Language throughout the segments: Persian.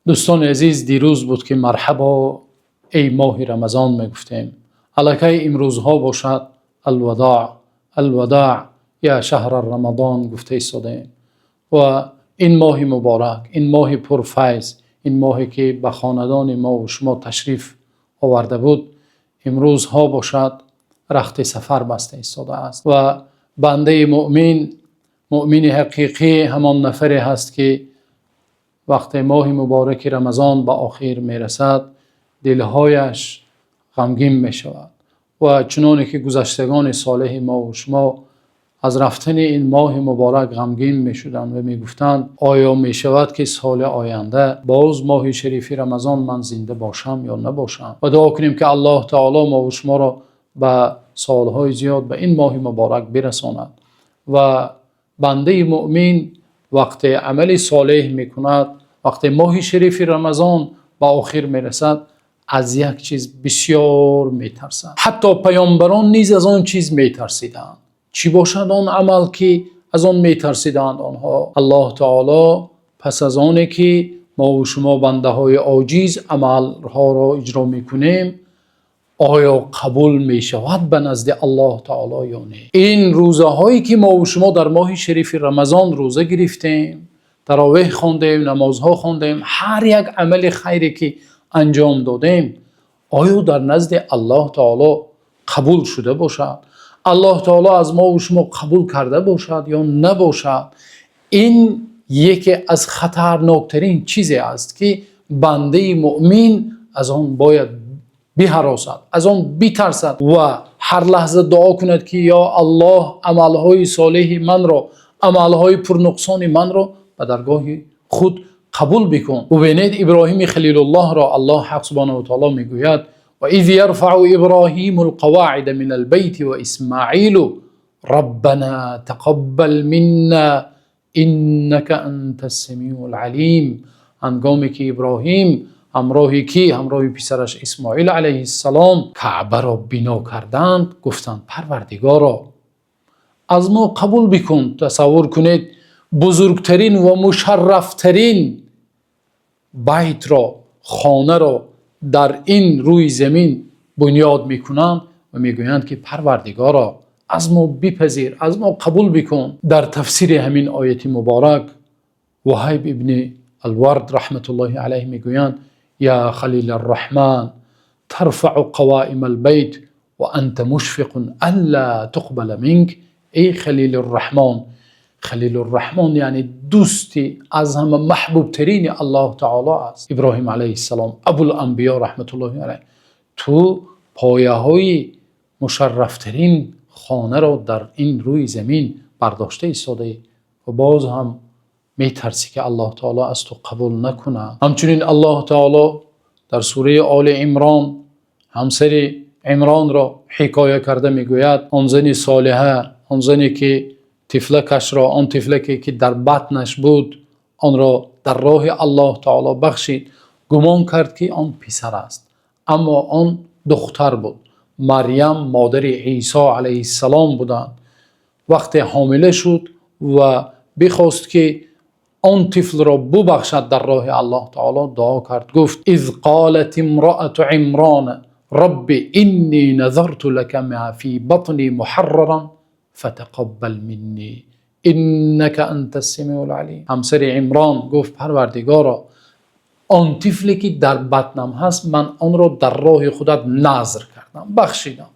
دوستان عزیز، دیروز بود که مرحبا ای ماه رمضان میگفتیم. الکی امروزها باشد الوداع الوداع یا شهر رمضان گفته ایستادیم و این ماه مبارک، این ماه پرفیض، این ماهی که به خاندان ما و شما تشریف آورده بود، امروزها باشد رخت سفر بسته ایستاده است و بنده مؤمن حقیقی همان نفری هست که وقتی ماه مبارک رمضان به آخر می رسد دلهایش غمگین می شود و چنانه که گذشتگان صالح ما و شما از رفتن این ماه مبارک غمگین می شدند و می گفتند آیا می شود که سال آینده باز ماه شریف رمضان من زنده باشم یا نباشم، و دعا کنیم که الله تعالی ما و شما را به سالهای زیاد به این ماه مبارک برساند. و بنده مؤمن وقتی عمل صالح می کند، وقتی ماه شریف رمضان به آخر می رسد، از یک چیز بسیار می ترسد. حتی پیامبران نیز از آن چیز می ترسیدند. چی باشد آن عمل که از آن می ترسیدند آنها؟ الله تعالی پس از آنی که ما و شما بنده های عاجز عملها را اجرا می کنیم، آیا قبول می شود به نزد الله تعالی یا نه؟ این روزه هایی که ما و شما در ماه شریف رمضان روزه گرفتیم، تراویح خواندیم، نمازها خواندیم، هر یک عمل خیری که انجام دادیم، آیا در نزد الله تعالی قبول شده باشد؟ الله تعالی از ما و شما قبول کرده باشد یا نباشد؟ این یکی از خطرناکترین چیزی است که بنده مؤمن از آن باید بهراسد، از آن بترسد و هر لحظه دعا کند که یا الله عملهای صالح من را، عملهای پرنقصان من را به درگاه خود قبول بکن. و ببینید ابراهیم خلیل الله را الله حق سبحانه و تعالی میگوید و اذ یرفع ابراهیم القواعد من البیت و اسماعیل ربنا تقبل منا انک انت السمیع العلیم. هنگامی که ابراهیم همراه پسرش اسماعیل علیه السلام کعبه را بنا کردند، گفتند پروردگارا از ما قبول بکن. تصور کنید بزرگترین و مشرفترین بیت را، خانه را در این روی زمین بنیاد میکنند و میگویند که پروردگارا از ما بپذیر، از ما قبول بکن. در تفسیر همین آیت مبارک وهیب ابن الورد رحمت الله علیه میگویند یا خلیل الرحمن ترفع قوائم البیت و انت مشفق الا تقبل منك. ای خلیل الرحمن، خلیل الرحمن یعنی دوستی از همه محبوب ترین الله تعالی است، ابراهیم علیه السلام ابوالانبیا رحمت الله علیه. تو پایه های مشرفترین خانه را در این روی زمین برداشته ایستاده و باز هم می ترسی که الله تعالی از تو قبول نکنه. همچنین الله تعالی در سوره آل عمران همسر عمران را حکایه کرده میگوید آن زن صالحه، آن زنی که طفلکش را، آن طفلکی که در بطنش بود، آن را در راه الله تعالی بخشید، گمان کرد که آن پسر است اما آن دختر بود. مریم مادر عیسی علیه السلام بودند. وقتی حامله شد و بخواست که آن طفل را ببخشد در راه الله تعالی، دعا کرد، گفت اذ قالت امرأة عمران رب انی نذرت لك ما فی بطنی محررا فتقبل منی انک انت السمیع العلیم. همسر عمران گفت پروردگارا آن طفلی که در بطنم هست من آن را در راه خودت نذر کردم، بخشیدم،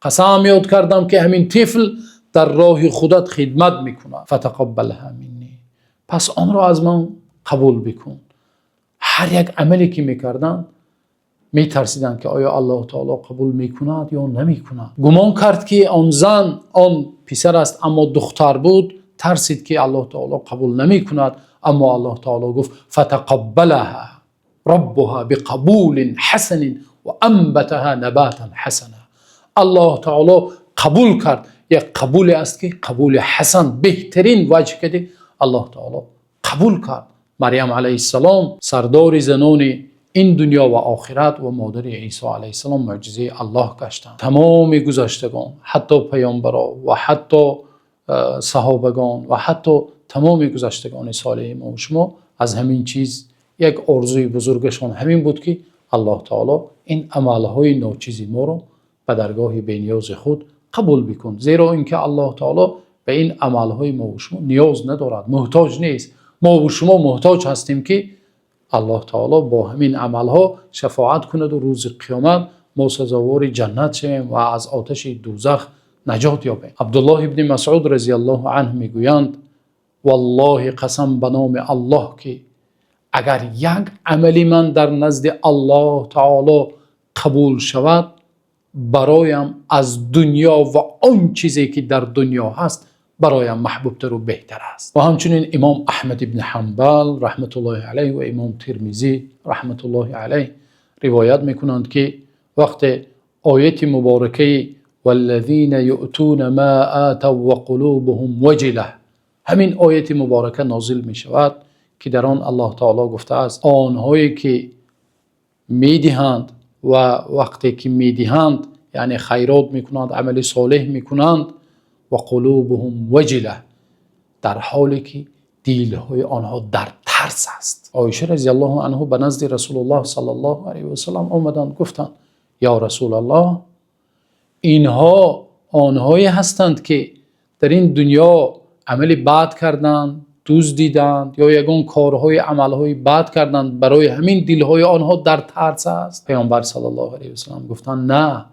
قسم یاد کردم که همین طفل در راه خودت خدمت میکند، فتقبلها منی، پس آن را از من قبول بکن. هر یک عملی که میکردن میترسیدن که آیا الله تعالی قبول میکند یا نمیکند. گمان کرد که آن زن آن پسر است اما دختر بود، ترسید که الله تعالی قبول نمیکند، اما الله تعالی گفت فتقبلها ربها بقبول حسن و انبتها نباتا حسنا. الله تعالی قبول کرد، یک قبول است که قبول حسن، بهترین وجه که الله تعالی قبول کرد. مریم علیه السلام سردار زنان این دنیا و آخرت و مادر عیسی علیه السلام معجزه الله گشتند. تمام گذشتگان، حتی پیامبران و حتی صحابگان و حتی تمام گذشتگان صالح ما و شما از همین چیز یک آرزوی بزرگشان همین بود که الله تعالی این عملهای ناچیز ما رو به درگاه بینیاز خود قبول بکن، زیرا اینکه الله تعالی به این عملهای ما و شما نیاز ندارد، محتاج نیست. ما و شما محتاج هستیم که الله تعالی با همین عملها شفاعت کند و روز قیامت ما سزاوار جنت شویم و از آتش دوزخ نجات یابیم. عبدالله ابن مسعود رضی الله عنه میگویند والله قسم به نام الله که اگر یک عملی من در نزد الله تعالی قبول شود، برایم از دنیا و آن چیزی که در دنیا هست برایم محبوبتر و بهتر است. و همچنین امام احمد ابن حنبل رحمت الله علیه و امام ترمذی رحمت الله علیه روایت میکنند که وقت آیت مبارکه والذین یؤتون ما آتوا وقلوبهم وجله، همین آیت مبارکه نازل می شود که در آن الله تعالی گفته است آنهایی که میدهند و وقتی که میدهند یعنی خیرات میکنند، عمل صالح میکنند، و قلوبهم وجله، در حالی که دلهای آنها در ترس است. عایشه رضی الله عنها به نزد رسول الله صلی الله علیه و سلم آمدند گفتند یا رسول الله، اینها آنهایی هستند که در این دنیا عمل بد کردند، دزدیدند یا یگان کارهای عملهای بد کردند، برای همین دلهای آنها در ترس است؟ پیامبر صلی الله علیه و سلم گفتند نه،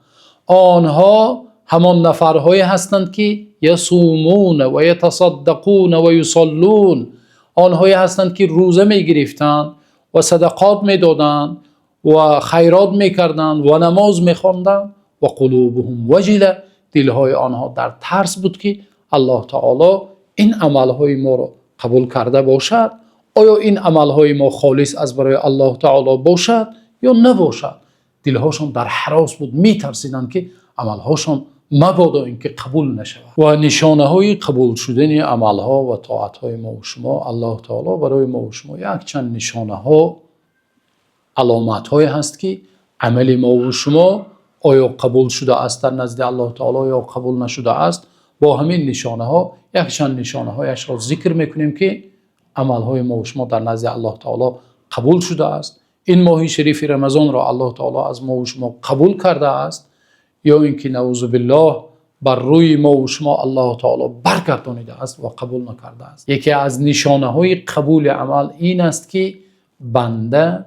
آنها همان نفرهایی هستند که یصومون و یتصدقون و یصلون، آنهایی هستند که روزه می گرفتند و صدقات می دادند و خیرات می کردند و نماز می خواندند و قلوبهم وجله، دلهای آنها در ترس بود که الله تعالی این عملهای ما را قبول کرده باشد، آیا این عملهای ما خالص از برای الله تعالی باشد یا نباشد. دلهاشون در هراس بود، می ترسیدند که عملهاشون مبادا اینکه قبول نشود. و نشانه های قبول شدن عملها و طاعت های ما و شما، الله تعالی برای ما و شما یک چند نشانه ها، علامت های هست که عمل ما و شما آیا قبول شده است در نزد الله تعالی یا قبول نشده است. با همین نشانه ها یک چند نشانه هایش را ذکر میکنیم که عمل های ما و شما در نزد الله تعالی قبول شده است. این ماه شریف رمضان را الله تعالی از ما و شما قبول کرده است، یا اینکه نعوذ بالله بر روی ما و شما الله تعالی برگردانیده است و قبول نکرده است. یکی از نشانه های قبول عمل این است که بنده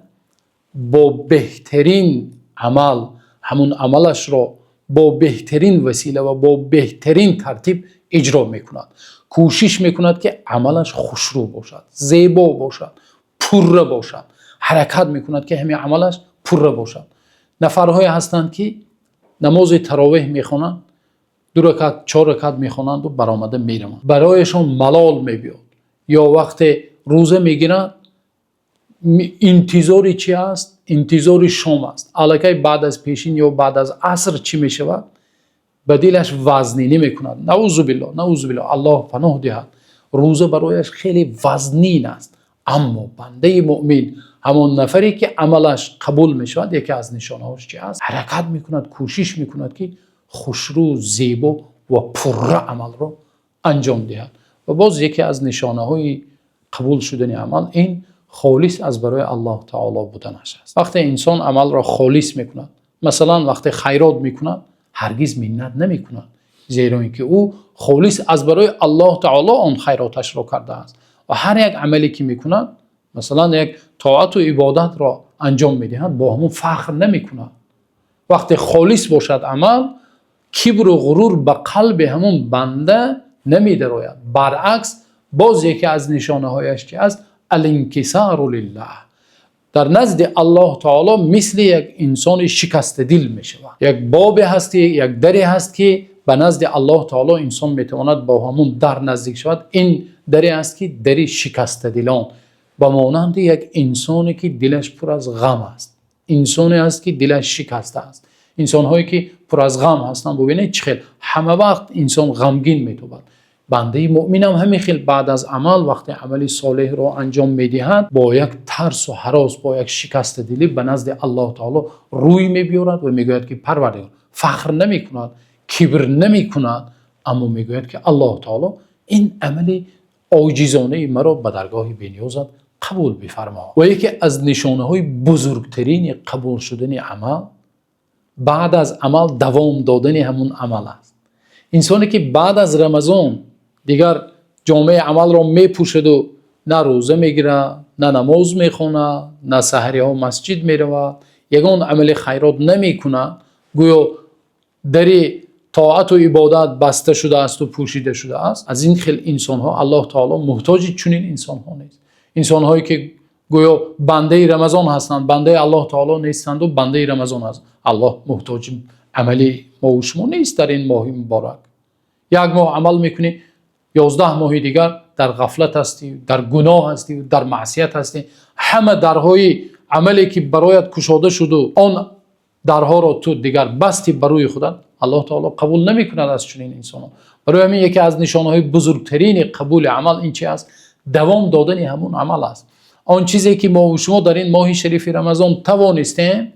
با بهترین عمل همون عملش را با بهترین وسیله و با بهترین ترتیب اجرا میکند، کوشش میکند که عملش خوشرو باشد، زیبا باشد، پره باشد، حرکت میکند که همین عملش پره باشد. نفرهایی هستند که نماز تراویح میخوانند، 2 رکعت 4 رکعت میخوانند و برآمده میروند، برایشان ملال میبیاد. یا وقت روزه میگیرند انتظاری چی است؟ انتظاری شام است. الکی بعد از پیشین یا بعد از عصر چی میشود؟ به دلش وزنینی میکند. نعوذ بالله، نعوذ بالله، الله پناه دهد. روزه برایش خیلی وزنین است. اما بنده مؤمن، همون نفری که عملش قبول میشود، یکی از نشانه‌هاش چی است؟ حرکت میکند، کوشش میکند که خوشرو، زیبا و پره عمل رو انجام دهد. و باز یکی از نشانه‌های قبول شدن عمل این خالص از برای الله تعالی بودنش است. وقتی انسان عمل را خالص میکند، مثلا وقتی خیرات میکند، هرگز منت نمیکند، زیرا اینکه او خالص از برای الله تعالی آن خیراتش را کرده است. و هر یک عملی که میکند، مثلا یک طاعت و عبادت را انجام میدهد، با همون فخر نمیکند. وقتی خالص باشد عمل، کبر و غرور به قلب همون بنده نمیدراید. برعکس باز یکی از نشانه هایش که است الانکسار لله، در نزد الله تعالی مثل یک انسان شکست دل می شود. یک باب هست، یک دری هست که به نزد الله تعالی انسان میتواند با همون در نزدیک شود. این دری است که دری شکست دلان، با مانند یک انسانی که دلش پر از غم است، انسانی است که دلش شکسته است. انسان هایی که پر از غم هستند، ببینید چه همه وقت انسان غمگین میتواد. بنده مؤمن هم همین خیلی بعد از عمل، وقتی عملی صالح را انجام میدهد، با یک ترس و هراس، با یک شکست دلی به نزد الله تعالی روی میبیارد و میگوید که پروردگار، فخر نمی کند، کبر نمی کند، اما میگوید که الله تعالی این عمل عاجزانه مرا به درگاه بی‌نیازت قبول بفرما. و یکی از نشانه های بزرگترین قبول شدن عمل بعد از عمل دوام دادن همون عمل است. انسانی که بعد از رمضان دیگر جامعه عمل را میپوشد و نه روزه میگیره، نه نماز میخونه، نه سحری ها مسجد میرود، یگان عمل خیرات نمیکنه، گویا دری طاعت و عبادت بسته شده است و پوشیده شده است. از این خیل انسان ها الله تعالی محتاج چنین انسان ها نیست. انسان هایی که گویا بنده رمضان هستند، بنده الله تعالی نیستند و بنده رمضان هستند. الله محتاج عملی ما و شما نیست. در این ماه مبارک یک ماه عمل میکنی، 11 ماه دیگر در غفلت هستی، در گناه هستی، در معصیت هستی. همه درهای عملی که برایت کشاده شد و آن درها را تو دیگر بستی بروی خودت، الله تعالی قبول نمیکند از چنین انسان ها. برای همین یکی از نشانه های بزرگترین قبول عمل این چی است؟ دوام دادن همون عمل است. آن چیزی که ما و شما در این ماه شریف رمضان توانستیم،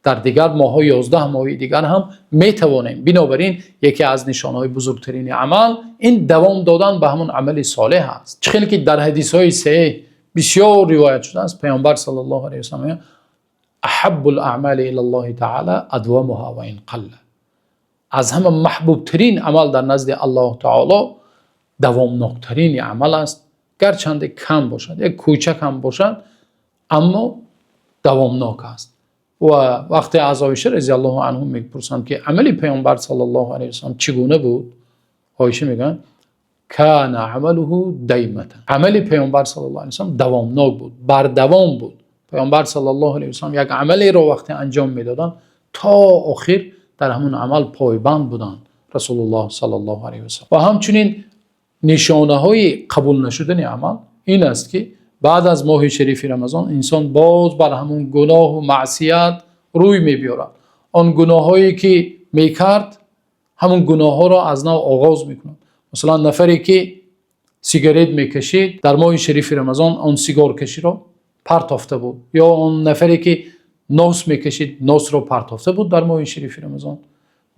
در دیگر ماه 11 ماه دیگر هم میتوانیم. بنابراین یکی از نشانه های بزرگترین عمل این دوام دادن به همون عمل صالح است. چه که در حدیث های صحیح بسیار روایت شده است، پیامبر صلی الله علیه و سلم احب الاعمال الی الله تعالی ادومها و ان قل. از همه محبوب ترین عمل در نزد الله تعالی دوامناکترین عمل است، گرچند کم باشد، یک کوچک هم باشد، اما دوامناک است. و وقتی از عایشه رضی الله عنها میپرسند که عمل پیامبر صلی الله علیه و سلم چگونه بود، عایشه میگن کان عمله دایمه. عمل پیامبر صلی الله علیه و سلم دوامناک بود، بر دوام بود. پیامبر صلی الله علیه و سلم یک عملی را وقتی انجام میدادن تا آخر در همون عمل پایبند بودند رسول الله صلی الله علیه و سلم. و همچنین نشانه های قبول نشدن عمل این است که بعد از ماه شریف رمضان انسان باز بر همون گناه و معصیت روی میبیارد. آن گناه هایی که میکرد همون گناه ها را از نو آغاز میکند. مثلا نفری که سیگارت میکشید در ماه شریف رمضان آن سیگار کشی را پرتافته بود، یا آن نفری که ناس میکشید ناس را پرتافته بود در ماه شریف رمضان.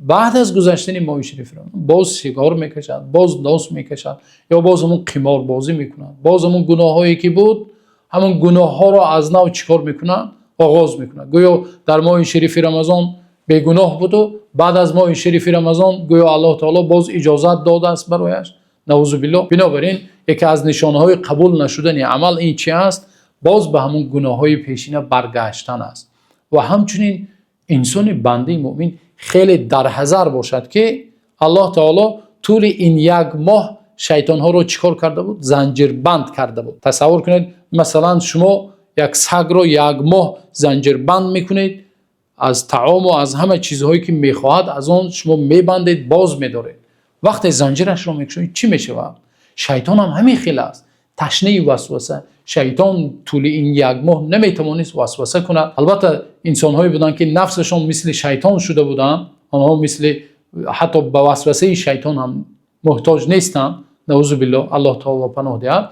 بعد از گذشتن ماه شریف رمضان باز سیگار میکشد، باز ناس میکشد، یا باز همون قمار بازی میکنند، باز همون گناه هایی که بود همون گناه ها را از نو چیکار میکنند؟ آغاز میکنند. گویا در ماه شریف رمضان بیگناه بود و بعد از ماه شریف رمضان گویا الله تعالی باز اجازت داده است برایش، نعوذ بالله. بنابراین یکی از نشانه های قبول نشدن عمل این چی است؟ باز به همون گناه های پیشینه برگشتن است. و همچنین انسان بنده مؤمن خیلی در حذر باشد که الله تعالی طول این یک ماه شیطان ها رو چیکار کرده بود؟ زنجیر بند کرده بود. تصور کنید مثلا شما یک سگ رو یک ماه زنجیر بند میکنید، از طعام و از همه چیزهایی که میخواهد از آن شما میبندید، باز میدارید. وقتی زنجیرش رو میکشید چی میشه؟ شیطان هم همین خیلی است، تشنه وسوسه. شیطان طول این یک ماه نمیتوانست وسوسه کند. البته انسان‌هایی بودن که نفسشون مثل شیطان شده بودن، آنها مثل حتی به وسوسه شیطان هم محتاج نیستند، نعوذ بالله، الله تعالی پناه دهد.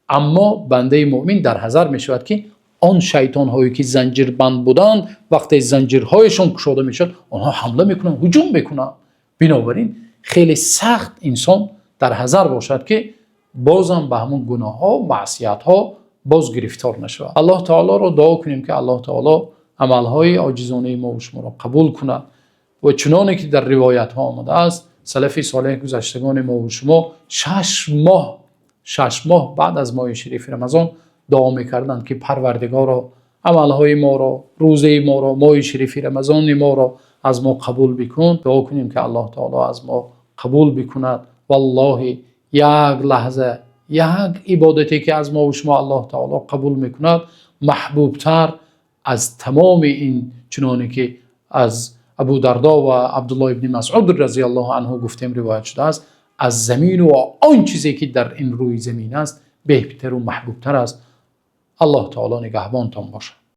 اما بنده مؤمن در حذر میشود که آن شیطان هایی که زنجیر بند بودند وقتی زنجیرهایشون گشوده میشد آنها حمله میکنند، هجوم میکنند. بنابراین خیلی سخت انسان در حذر باشد که بازم به همون گناه ها و معصیت ها باز گرفتار نشود. الله تعالی را دعا کنیم که الله تعالی عمل های عاجزانه ما و شما را قبول کند و چنانه که در روایت ها آمده است سلف صالح گذشتگان ما و شما 6 ماه بعد از ماه شریف رمضان دعا میکردند که پروردگارا عمل های ما را، روزه ما را، ماه شریف رمضان ما را از ما قبول بکن. دعا کنیم که الله تعالی از ما قبول بکند. والله یک لحظه، یک عبادتی که از ما و شما الله تعالی قبول میکند محبوبتر از تمام این، چنانه که از ابو دردا و عبدالله ابن مسعود رضی الله عنه گفتیم روایت شده است، از زمین و آن چیزی که در این روی زمین است بهتر و محبوبتر است. الله تعالی نگهبانتان باشد.